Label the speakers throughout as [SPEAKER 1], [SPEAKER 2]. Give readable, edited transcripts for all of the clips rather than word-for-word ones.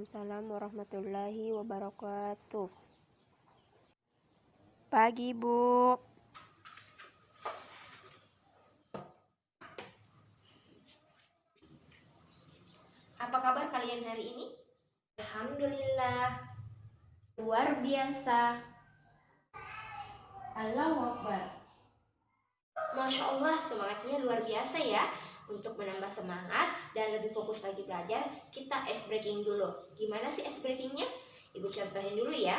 [SPEAKER 1] Waalaikumsalam warahmatullahi wabarakatuh. Pagi, Bu.
[SPEAKER 2] Apa kabar kalian hari ini? Alhamdulillah, luar biasa. Allahu Akbar. Masya Allah, semangatnya luar biasa ya. Untuk menambah semangat dan lebih fokus lagi belajar, kita ice breaking dulu. Gimana sih ice breakingnya? Ibu contohin dulu ya.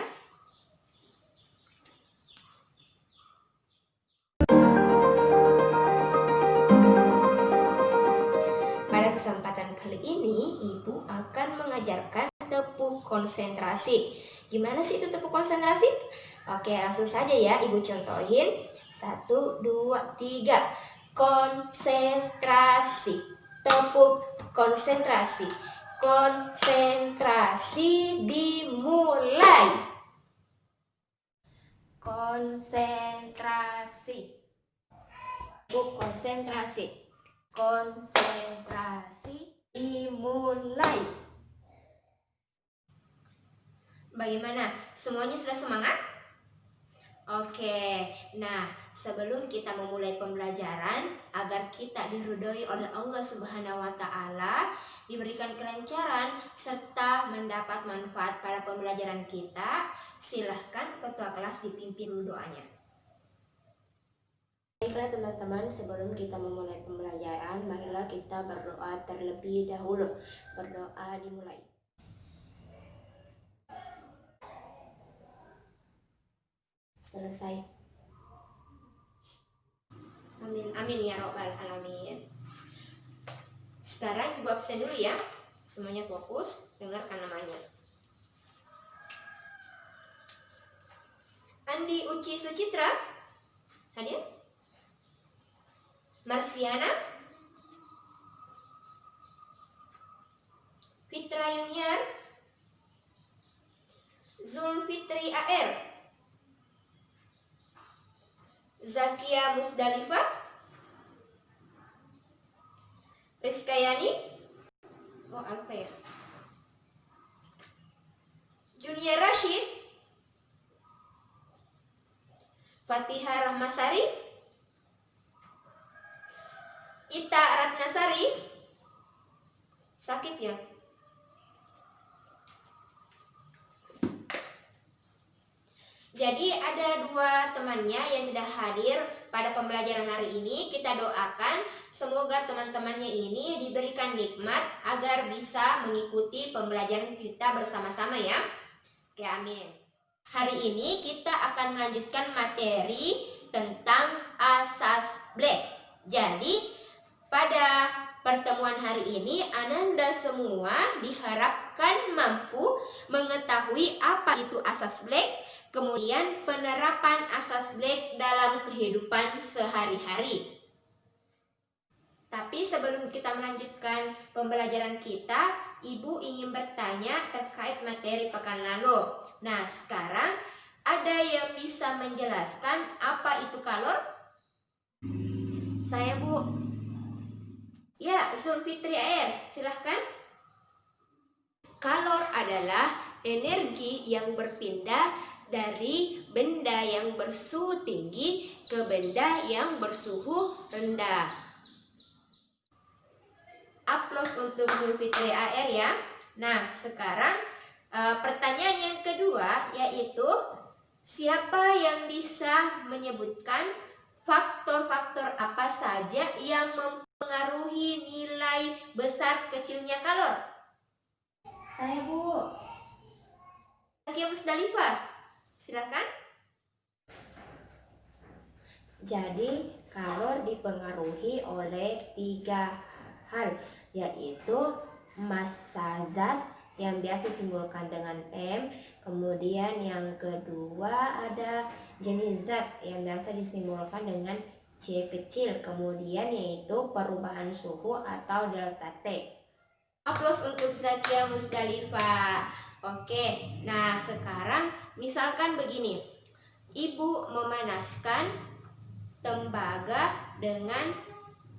[SPEAKER 2] Pada kesempatan kali ini, Ibu akan mengajarkan tepuk konsentrasi. Gimana sih itu tepuk konsentrasi? Oke, langsung saja ya Ibu contohin. 1, 2, 3. Konsentrasi. Tepuk konsentrasi. Konsentrasi dimulai. Konsentrasi. Tepuk konsentrasi. Konsentrasi dimulai. Bagaimana? Semuanya sudah semangat? Oke, nah sebelum kita memulai pembelajaran agar kita diridhoi oleh Allah Subhanahu wa Ta'ala, diberikan kelancaran serta mendapat manfaat pada pembelajaran kita, silahkan ketua kelas dipimpin dulu doanya. Baiklah teman-teman, sebelum kita memulai pembelajaran, marilah kita berdoa terlebih dahulu. Berdoa dimulai. Selesai. Amin, amin ya robbal alamin. Sekarang Ibu absen dulu ya. Semuanya fokus, dengarkan namanya. Andi Uci Sucitra hadir? Marsiana, Fitra Yuniar, Zulfitri AR, Zakia Musdalifah, Rizkayani, apa ya? Junia Rashid, Fatihah Rahmasari, Ita Ratnasari. Sakit ya? Jadi ada 2 temannya yang tidak hadir pada pembelajaran hari ini. Kita doakan semoga teman-temannya ini diberikan nikmat agar bisa mengikuti pembelajaran kita bersama-sama ya. Oke, amin. Hari ini kita akan melanjutkan materi tentang asas black. Jadi pada pertemuan hari ini Ananda semua diharapkan mampu mengetahui apa itu asas black, kemudian penerapan asas black dalam kehidupan sehari-hari. Tapi sebelum kita melanjutkan pembelajaran kita, Ibu ingin bertanya terkait materi pekan lalu. Nah, sekarang ada yang bisa menjelaskan apa itu kalor? Saya, Bu. Ya, Zulfitri AR, silahkan. Kalor adalah energi yang berpindah dari benda yang bersuhu tinggi ke benda yang bersuhu rendah. Aplaus untuk Zulfitri AR ya. Nah, sekarang pertanyaan yang kedua yaitu siapa yang bisa menyebutkan faktor-faktor apa saja yang mempengaruhi nilai besar kecilnya kalor? Saya, Bu. Zakia Musdalifah, silakan. Jadi kalor dipengaruhi oleh 3 hal, yaitu massa zat yang biasa disimbolkan dengan M, kemudian yang kedua ada jenis zat yang biasa disimbolkan dengan C kecil, kemudian yaitu perubahan suhu atau delta T. Aplaus untuk Zakia Musdalifah. Oke, nah sekarang misalkan begini, Ibu memanaskan tembaga dengan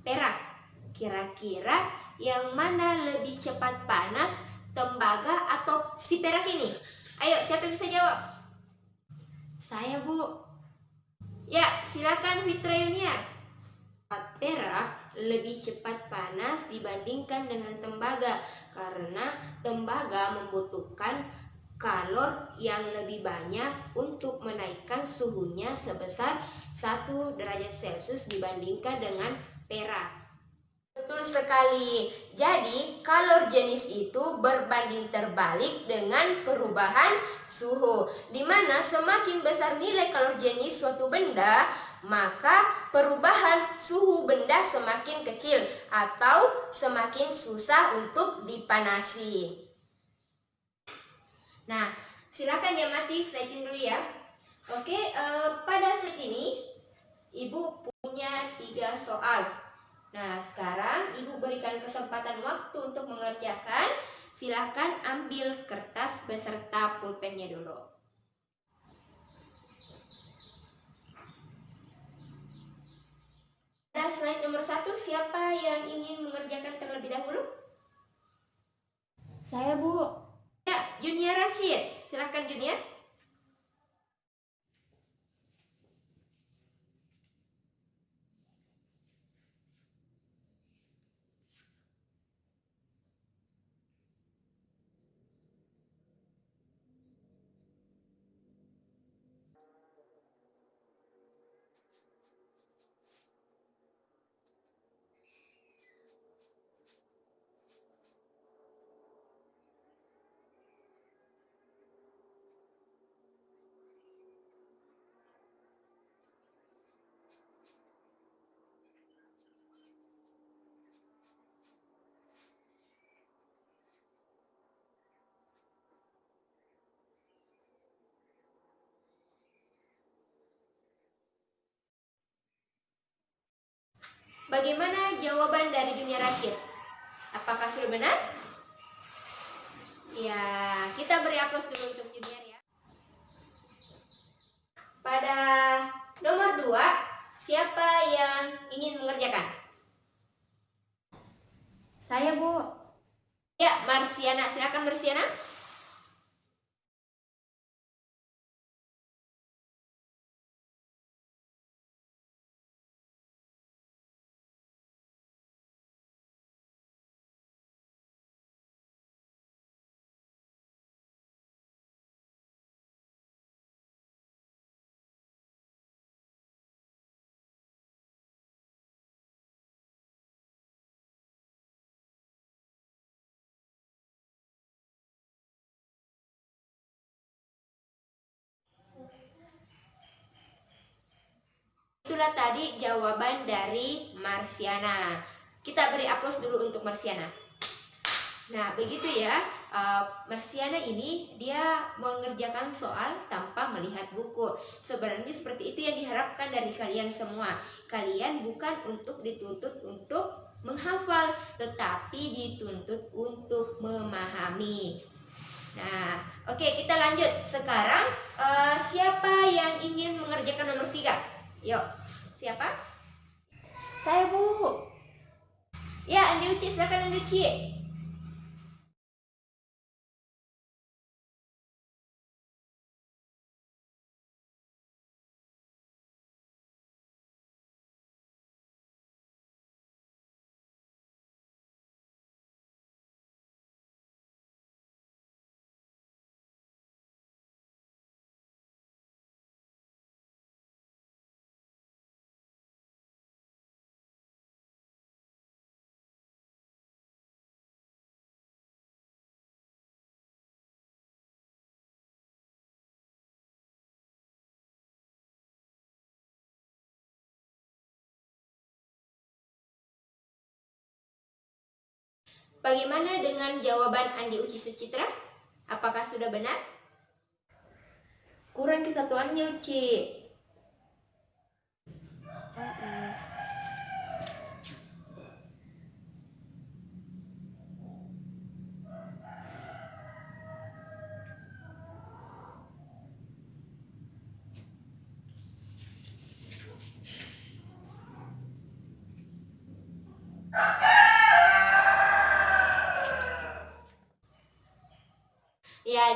[SPEAKER 2] perak. Kira-kira yang mana lebih cepat panas tembaga atau si perak ini? Ayo, siapa yang bisa jawab?
[SPEAKER 1] Saya, Bu.
[SPEAKER 2] Ya, silakan Fitra Yuniar. Perak lebih cepat panas dibandingkan dengan tembaga karena tembaga membutuhkan kalor yang lebih banyak untuk menaikkan suhunya sebesar 1 derajat Celcius dibandingkan dengan perak. Betul sekali. Jadi, kalor jenis itu berbanding terbalik dengan perubahan suhu. Di mana semakin besar nilai kalor jenis suatu benda, maka perubahan suhu benda semakin kecil atau semakin susah untuk dipanasi. Nah, silakan diamati slide ini dulu ya. Oke, pada slide ini Ibu punya 3 soal. Nah, sekarang Ibu berikan kesempatan waktu untuk mengerjakan. Silakan ambil kertas beserta pulpennya dulu. Pada slide nomor 1, siapa yang ingin mengerjakan terlebih dahulu?
[SPEAKER 1] Saya, Bu.
[SPEAKER 2] Ya, Junior Rashid. Silakan Junior. Bagaimana jawaban dari Junior Rashid? Apakah sudah benar? Ya, kita beri aplaus dulu untuk Junior ya. Pada nomor 2, siapa yang ingin mengerjakan?
[SPEAKER 1] Saya, Bu.
[SPEAKER 2] Ya, Marsiana. Silakan Marsiana. Itulah tadi jawaban dari Marsiana. Kita beri aplaus dulu untuk Marsiana. Nah, begitu ya. Marsiana ini dia mengerjakan soal tanpa melihat buku. Sebenarnya seperti itu yang diharapkan dari kalian semua. Kalian bukan untuk dituntut untuk menghafal, tetapi dituntut untuk memahami. Nah, oke, kita lanjut. Sekarang siapa yang ingin mengerjakan nomor 3? Yuk, siapa?
[SPEAKER 1] Saya, Bu.
[SPEAKER 2] Ya, Andi Uci, silakan Andi Uci. Bagaimana dengan jawaban Andi Uci Sucitra? Apakah sudah benar?
[SPEAKER 1] Kurang kesatuannya, Uci.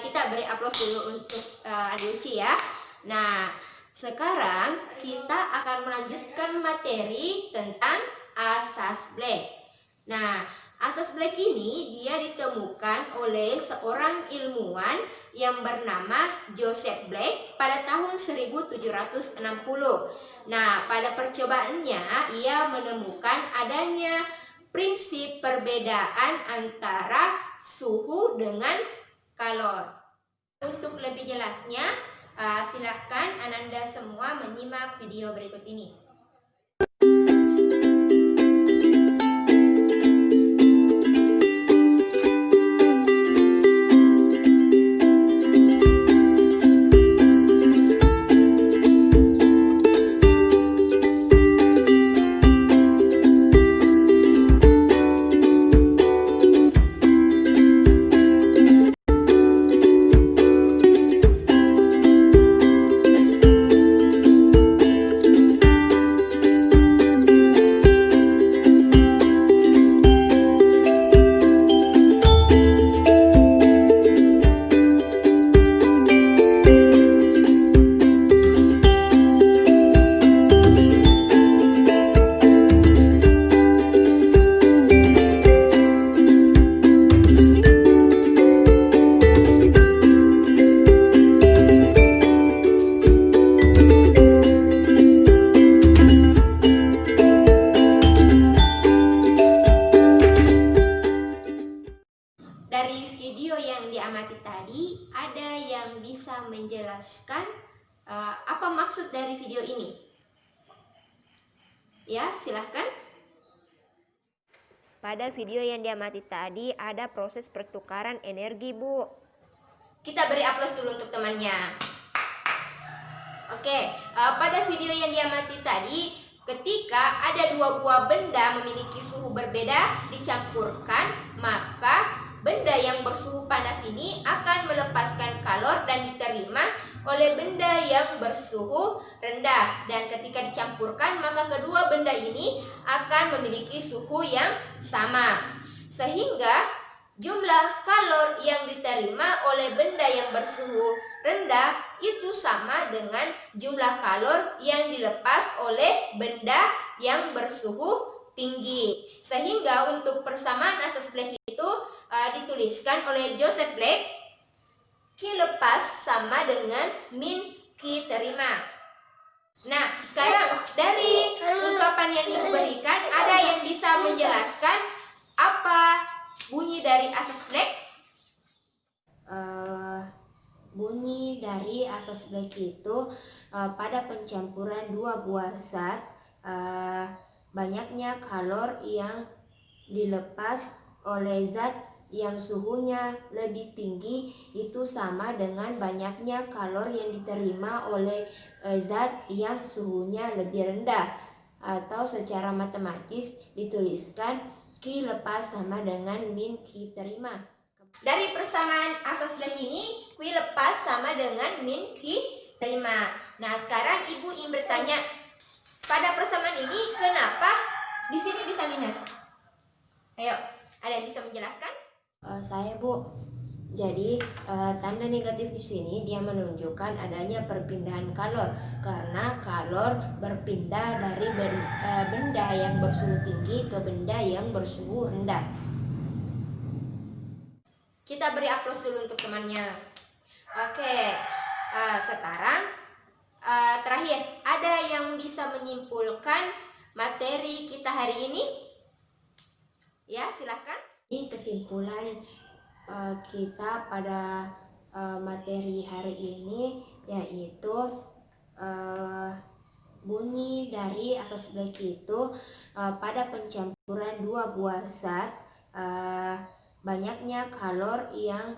[SPEAKER 2] kita beri aplaus dulu untuk Adik Uci ya. Nah, sekarang kita akan melanjutkan materi tentang asas Black. Nah, asas Black ini dia ditemukan oleh seorang ilmuwan yang bernama Joseph Black pada tahun 1760. Nah, pada percobaannya ia menemukan adanya prinsip perbedaan antara suhu dengan kalor. Untuk lebih jelasnya, silahkan Ananda semua menyimak video berikut ini. Dari video yang diamati tadi, ada yang bisa menjelaskan apa maksud dari video ini? Ya, silahkan.
[SPEAKER 1] Pada video yang diamati tadi ada proses pertukaran energi, Bu.
[SPEAKER 2] Kita beri aplaus dulu untuk temannya. Oke, pada video yang diamati tadi, ketika ada dua buah benda memiliki suhu berbeda dicampurkan, maka benda yang bersuhu panas ini akan melepaskan kalor dan diterima oleh benda yang bersuhu rendah. Dan ketika dicampurkan, maka kedua benda ini akan memiliki suhu yang sama. Sehingga jumlah kalor yang diterima oleh benda yang bersuhu rendah itu sama dengan jumlah kalor yang dilepas oleh benda yang bersuhu tinggi. Sehingga untuk persamaan asas Black itu dituliskan oleh Joseph Black, Q lepas sama dengan min Q terima. Nah, sekarang dari ungkapan yang diberikan, ada yang bisa menjelaskan apa bunyi dari asas Black?
[SPEAKER 1] Bunyi dari asas Black itu pada pencampuran dua buah zat, banyaknya kalor yang dilepas oleh zat yang suhunya lebih tinggi itu sama dengan banyaknya kalor yang diterima oleh zat yang suhunya lebih rendah, atau secara matematis dituliskan Q lepas sama dengan min Q terima.
[SPEAKER 2] Dari persamaan asas Black ini, Q lepas sama dengan min Q terima. Nah, sekarang Ibu ingin bertanya, pada persamaan ini kenapa di sini bisa minus? Ayo, ada yang bisa menjelaskan?
[SPEAKER 1] Saya, Bu. Jadi tanda negatif di sini dia menunjukkan adanya perpindahan kalor, karena kalor berpindah dari benda yang bersuhu tinggi ke benda yang bersuhu rendah.
[SPEAKER 2] Kita beri aplaus dulu untuk temannya. Oke, sekarang terakhir, ada yang bisa menyimpulkan materi kita hari ini? Ya, silahkan.
[SPEAKER 1] Ini kesimpulan kita pada materi hari ini, yaitu bunyi dari asas Black itu pada pencampuran dua buah zat, banyaknya kalor yang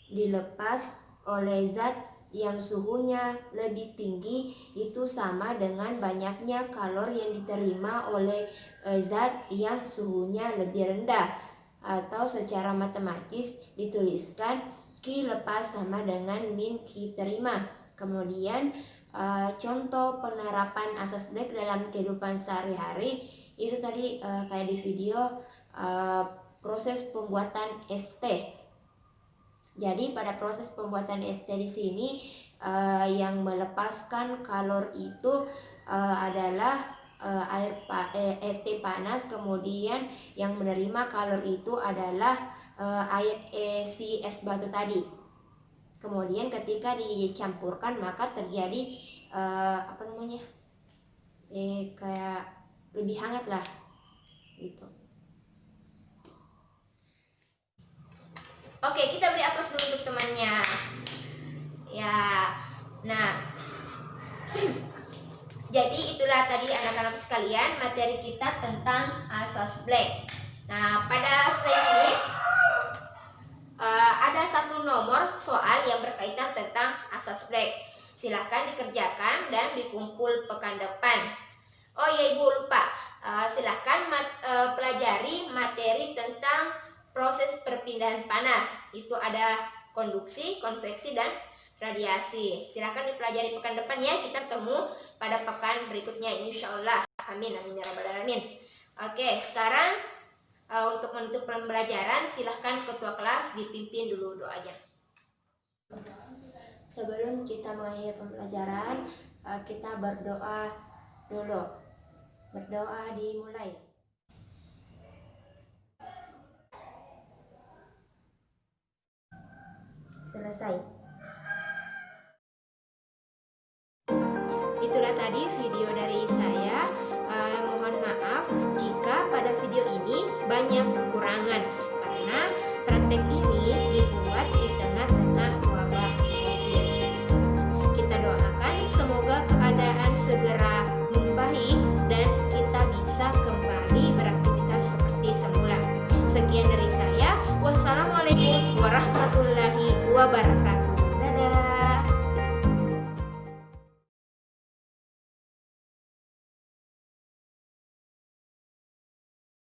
[SPEAKER 1] dilepas oleh zat yang suhunya lebih tinggi itu sama dengan banyaknya kalor yang diterima oleh zat yang suhunya lebih rendah, atau secara matematis dituliskan Q lepas sama dengan min Q terima. Kemudian contoh penerapan asas Black dalam kehidupan sehari-hari itu tadi kayak di video, proses pembuatan es teh. Jadi pada proses pembuatan es teh di sini yang melepaskan kalor itu adalah teh panas, kemudian yang menerima kalor itu adalah si es batu tadi. Kemudian ketika dicampurkan maka terjadi kayak lebih hangat lah gitu.
[SPEAKER 2] Oke, kita beri aplaus dulu untuk temannya. Ya, nah jadi itulah tadi anak-anak sekalian materi kita tentang asas black. Nah, pada slide ini ada satu nomor soal yang berkaitan tentang asas black. Silahkan dikerjakan dan dikumpul pekan depan. Oh iya Ibu lupa, silahkan pelajari materi tentang proses perpindahan panas. Itu ada konduksi, konveksi, dan radiasi. Silahkan dipelajari pekan depan ya. Kita ketemu pada pekan berikutnya insya Allah. Amin, amin ya rabbal alamin. Oke, sekarang untuk menutup pembelajaran silahkan ketua kelas dipimpin dulu doanya.
[SPEAKER 1] Sebelum kita mengakhiri pembelajaran, kita berdoa dulu. Berdoa dimulai. Selesai.
[SPEAKER 2] Itulah tadi video dari saya. Mohon maaf jika pada video ini banyak kekurangan karena praktek ini dibuat di tengah-tengah wabah COVID. Kita doakan semoga keadaan segera membaik dan kita bisa kembali beraktivitas seperti semula. Sekian dari saya. Wassalamualaikum warahmatullahi wabarakatuh.